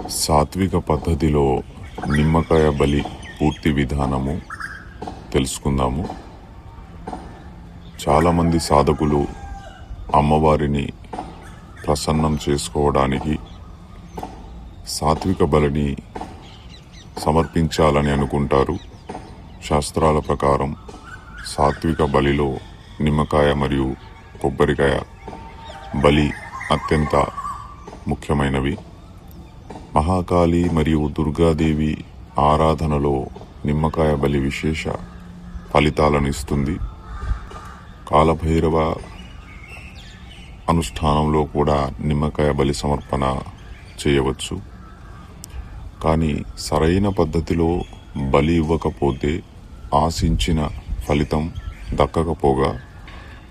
సాత్విక పద్ధతిలో నిమ్మకాయ బలి పూర్తి విధానము తెలుసుకుందాము. చాలామంది సాధకులు అమ్మవారిని ప్రసన్నం చేసుకోవడానికి సాత్విక బలిని సమర్పించాలని అనుకుంటారు. శాస్త్రాల ప్రకారం సాత్విక బలిలో నిమ్మకాయ మరియు కొబ్బరికాయ బలి అత్యంత ముఖ్యమైనవి. మహాకాళి మరియు దుర్గాదేవి ఆరాధనలో నిమ్మకాయ బలి విశేష ఫలితాలను ఇస్తుంది. కాలభైరవ అనుష్ఠానంలో కూడా నిమ్మకాయ బలి సమర్పణ చేయవచ్చు. కానీ సరైన పద్ధతిలో బలి ఇవ్వకపోతే ఆశించిన ఫలితం దక్కకపోగా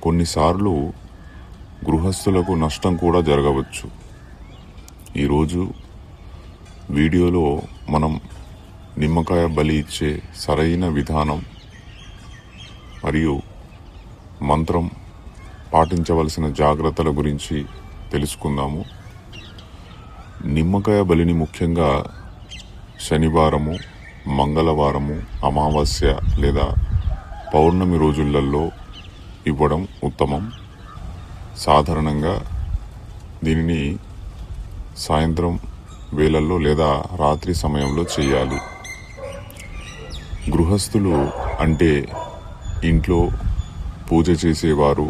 కొన్నిసార్లు గృహస్థులకు నష్టం కూడా జరగవచ్చు. ఈరోజు వీడియోలో మనం నిమ్మకాయ బలి ఇచ్చే సరైన విధానం మరియు మంత్రం పాటించవలసిన జాగ్రత్తల గురించి తెలుసుకుందాము. నిమ్మకాయ బలిని ముఖ్యంగా శనివారము, మంగళవారము, అమావాస్య లేదా పౌర్ణమి రోజులలో ఇవ్వడం ఉత్తమం. సాధారణంగా దీనిని సాయంత్రం వేళల్లో లేదా రాత్రి సమయంలో చేయాలి. గృహస్థులు అంటే ఇంట్లో పూజ చేసేవారు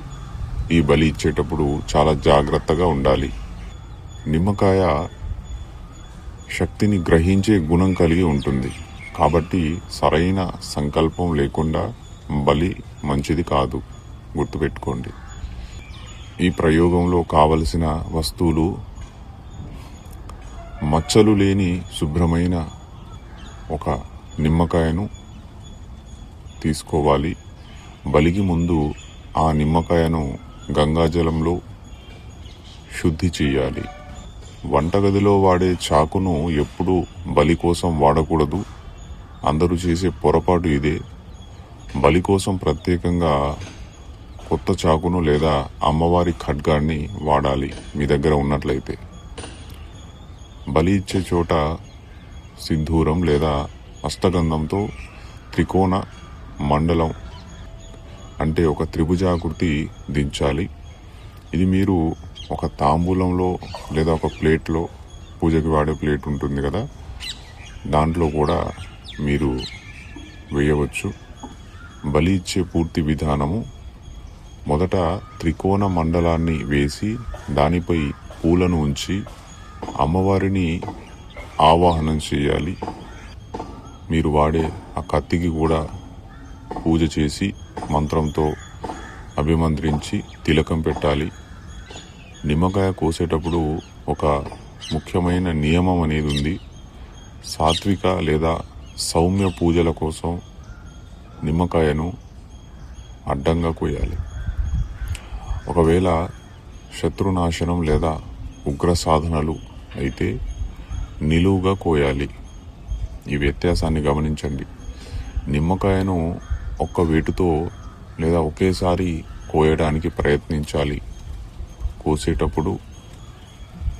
ఈ బలి ఇచ్చేటప్పుడు చాలా జాగ్రత్తగా ఉండాలి. నిమ్మకాయ శక్తిని గ్రహించే గుణం కలిగి ఉంటుంది కాబట్టి సరైన సంకల్పం లేకుండా బలి మంచిది కాదు, గుర్తుపెట్టుకోండి. ఈ ప్రయోగంలో కావలసిన వస్తువులు మచ్చలు లేని శుభ్రమైన ఒక నిమ్మకాయను తీసుకోవాలి. బలికి ముందు ఆ నిమ్మకాయను గంగాజలంలో శుద్ధి చేయాలి. వంటగదిలో వాడే చాకును ఎప్పుడూ బలి కోసం వాడకూడదు. అందరూ చేసే పొరపాటు ఇదే. బలి కోసం ప్రత్యేకంగా కొత్త చాకును లేదా అమ్మవారి ఖడ్గాన్ని వాడాలి మీ దగ్గర ఉన్నట్లయితే. బలి ఇచ్చే చోట సింధూరం లేదా అష్టగంధంతో త్రికోణ మండలం అంటే ఒక త్రిభుజాకృతి దించాలి. ఇది మీరు ఒక తాంబూలంలో లేదా ఒక ప్లేట్లో, పూజకి వాడే ప్లేట్ ఉంటుంది కదా, దాంట్లో కూడా మీరు వేయవచ్చు. బలి ఇచ్చే పూర్తి విధానము: మొదట త్రికోణ మండలాన్ని వేసి దానిపై పూలను ఉంచి అమ్మవారిని ఆవాహనం చేయాలి. మీరు వాడే ఆ కత్తికి కూడా పూజ చేసి మంత్రంతో అభిమంత్రించి తిలకం పెట్టాలి. నిమ్మకాయ కోసేటప్పుడు ఒక ముఖ్యమైన నియమం అనేది ఉంది. సాత్విక లేదా సౌమ్య పూజల కోసం నిమ్మకాయను అడ్డంగా కోయాలి. ఒకవేళ శత్రునాశనం లేదా ఉగ్ర సాధనలు అయితే నిలువుగా కోయాలి. ఈ వ్యత్యాసాన్ని గమనించండి. నిమ్మకాయను ఒక్క వేటుతో లేదా ఒకేసారి కోయడానికి ప్రయత్నించాలి. కోసేటప్పుడు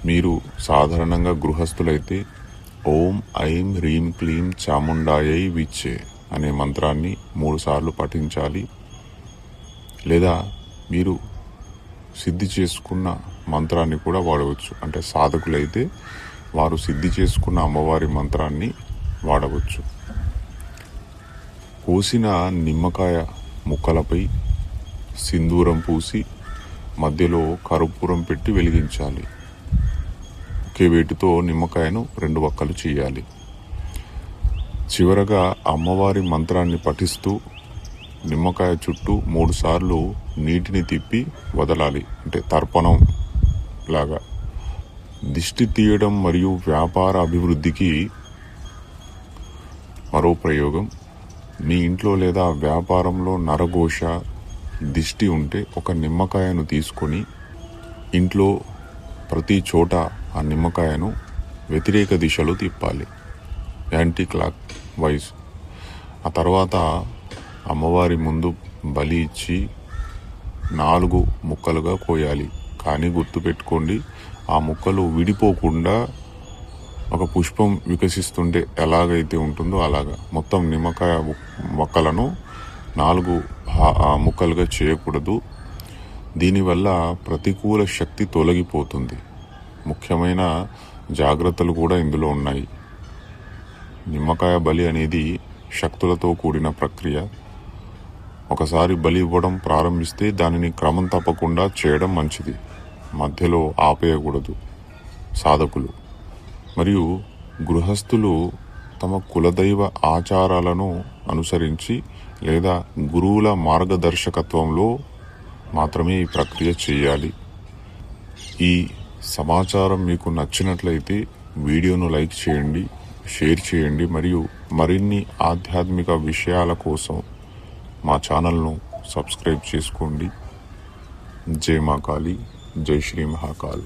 మీరు సాధారణంగా గృహస్థులైతే ఓం ఐం హ్రీం క్లీం చాముండాయై విచ్చే అనే మంత్రాన్ని 3 సార్లు పఠించాలి. లేదా మీరు సిద్ధి చేసుకున్న మంత్రాన్ని కూడా వాడవచ్చు. అంటే సాధకులైతే వారు సిద్ధి చేసుకున్న అమ్మవారి మంత్రాన్ని వాడవచ్చు. కోసిన నిమ్మకాయ ముక్కలపై సింధూరం పూసి మధ్యలో కర్పూరం పెట్టి వెలిగించాలి. ఒకే వేటితో నిమ్మకాయను 2 వక్కలు చేయాలి. చివరగా అమ్మవారి మంత్రాన్ని పఠిస్తూ నిమ్మకాయ చుట్టూ 3 సార్లు నీటిని తిప్పి వదలాలి. అంటే తర్పణం లాగా. దిష్టి తీయడం మరియు వ్యాపార అభివృద్ధికి మరో ప్రయోగం: మీ ఇంట్లో లేదా వ్యాపారంలో నరఘోష, దిష్టి ఉంటే ఒక నిమ్మకాయను తీసుకొని ఇంట్లో ప్రతి చోట ఆ నిమ్మకాయను వ్యతిరేక దిశలో తిప్పాలి, యాంటీ క్లాక్ వైజ్. ఆ తర్వాత అమ్మవారి ముందు బలి ఇచ్చి 4 ముక్కలుగా కోయాలి. కానీ గుర్తుపెట్టుకోండి, ఆ ముక్కలు విడిపోకుండా ఒక పుష్పం వికసిస్తుంటే ఎలాగైతే ఉంటుందో అలాగా మొత్తం నిమ్మకాయ మొక్కలను 4 ముక్కలుగా చేయకూడదు. దీనివల్ల ప్రతికూల శక్తి తొలగిపోతుంది. ముఖ్యమైన జాగ్రత్తలు కూడా ఇందులో ఉన్నాయి. నిమ్మకాయ బలి అనేది శక్తులతో కూడిన ప్రక్రియ. ఒకసారి బలి ఇవ్వడం ప్రారంభిస్తే దానిని క్రమం తప్పకుండా చేయడం మంచిది. మధ్యలో ఆపేయకూడదు. సాధకులు మరియు గృహస్థులు తమ కులదైవ ఆచారాలను అనుసరించి లేదా గురువుల మార్గదర్శకత్వంలో మాత్రమే ఈ ప్రక్రియ చేయాలి. ఈ సమాచారం మీకు నచ్చినట్లయితే వీడియోను లైక్ చేయండి, షేర్ చేయండి మరియు మరిన్ని ఆధ్యాత్మిక విషయాల కోసం మా ఛానల్ను సబ్స్క్రైబ్ చేసుకోండి. జై మా కాళీ, జై శ్రీ మహాకాల్.